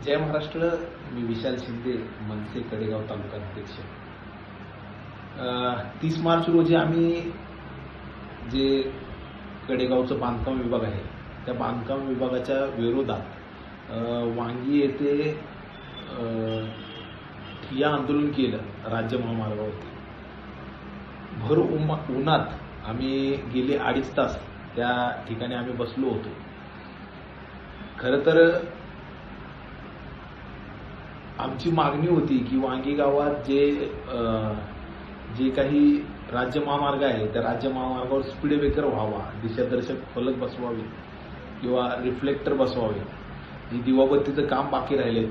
जय महाराष्ट्र. मी विशाल शिंदे, मनसे कडेगाव तालुका अध्यक्ष. 30 मार्च रोजी आम्ही जे कडेगावचं बांधकाम विभाग आहे त्या बांधकाम विभागाच्या विरोधात वांगी येथे ठिय्या आंदोलन केलं राज्य महामार्गावरती. भर उन्हात आम्ही गेले 2.5 तास त्या ठिकाणी आम्ही बसलो होतो. खरं तर आमची मागणी होती की वांगी गावात जे काही राज्य महामार्ग आहे त्या राज्य महामार्गावर स्पीड ब्रेकर व्हावा, दिशादर्शक फलक बसवावे किंवा रिफ्लेक्टर बसवावे, जी दिवाबत्तीचं काम बाकी राहिले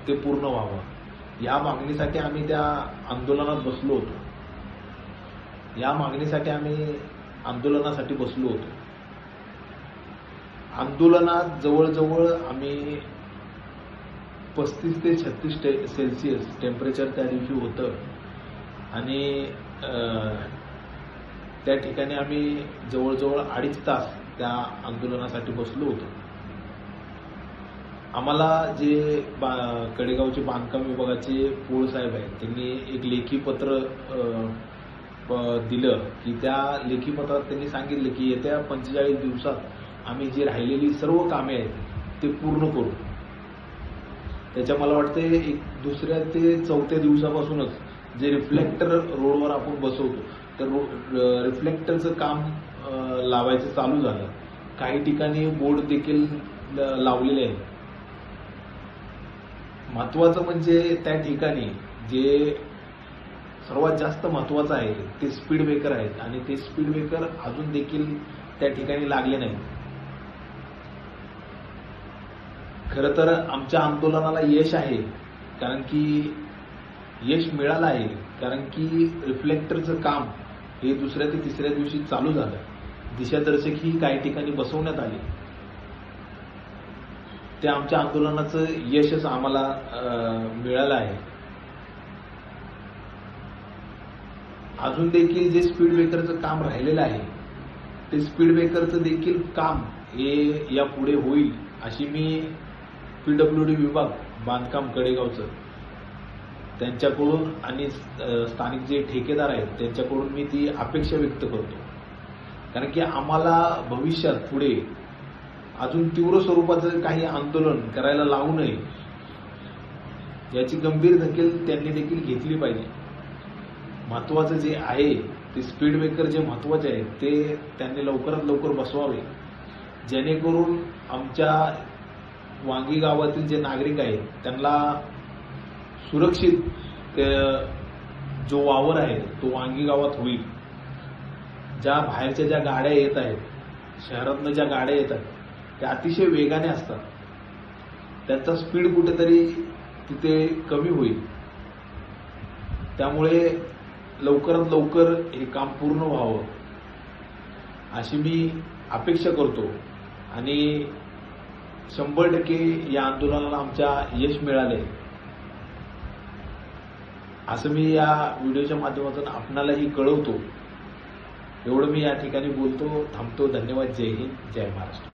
ते पूर्ण व्हावं, या मागणीसाठी आम्ही त्या आंदोलनात बसलो होतो. या मागणीसाठी आम्ही आंदोलनासाठी बसलो होतो. आंदोलनात जवळजवळ आम्ही 35 ते 36 सेल्सिअस टेम्परेचर त्या दिवशी होतं आणि त्या ठिकाणी आम्ही जवळजवळ 2.5 तास त्या आंदोलनासाठी बसलो होतो. आम्हाला जे कडेगावचे बांधकाम विभागाचे पोळ साहेब आहेत त्यांनी एक लेखी पत्र दिलं की त्या लेखी पत्रात त्यांनी सांगितलं की येत्या 45 दिवसात आम्ही जी राहिलेली सर्व कामे आहेत ते पूर्ण करू. त्याच्या मला वाटते 2ऱ्या ते 4थ्या दिवसापासूनच जे रिफ्लेक्टर रोडवर आपण बसवतो तर रिफ्लेक्टरचं काम लावायचं चालू झालं. काही ठिकाणी बोर्ड देखील लावलेले आहेत. महत्वाचं म्हणजे त्या ठिकाणी जे सर्वात जास्त महत्वाचं आहे ते स्पीड ब्रेकर आहेत आणि ते स्पीड ब्रेकर अजून देखील त्या ठिकाणी लागले नाहीत. खरं तर आमच्या आंदोलनाला यश आहे, कारण की यश मिळालं आहे, कारण की रिफ्लेक्टरचं काम हे 2ऱ्या ते 3ऱ्या दिवशी चालू झालं. दिशादर्शक ही काही ठिकाणी बसवण्यात आली. ते आमच्या आंदोलनाचं यशच आम्हाला मिळालं आहे. अजून देखील जे स्पीड ब्रेकरचं काम राहिलेलं आहे ते स्पीड ब्रेकरचं देखील काम हे यापुढे होईल अशी मी PWD विभाग बांधकाम कडेगावचं त्यांच्याकडून आणि स्थानिक जे ठेकेदार आहेत त्यांच्याकडून मी ती अपेक्षा व्यक्त करतो. कारण की आम्हाला भविष्यात पुढे अजून तीव्र स्वरूपाचं काही आंदोलन करायला लावू नये याची गंभीर दखल त्यांनी देखील घेतली पाहिजे. महत्वाचं जे आहे ते स्पीड ब्रेकर जे महत्वाचे आहे ते त्यांनी लवकरात लवकर बसवावे, जेणेकरून आमच्या वांगी गावातील जे नागरिक आहेत त्यांना सुरक्षित जो वावर आहे तो वांगी गावात होईल. ज्या बाहेरच्या ज्या गाड्या येत आहेत, शहरातनं ज्या गाड्या येतात त्या अतिशय वेगाने असतात, त्यांचा स्पीड कुठेतरी तिथे कमी होईल. त्यामुळे लवकरात लवकर हे काम पूर्ण व्हावं अशी मी अपेक्षा करतो आणि 100% या आंदोलनाला आमच्या यश मिळाले असं मी या व्हिडिओच्या माध्यमातून आपणालाही कळवतो. एवढं मी या ठिकाणी बोलतो, थांबतो. धन्यवाद. जय हिंद, जय महाराष्ट्र.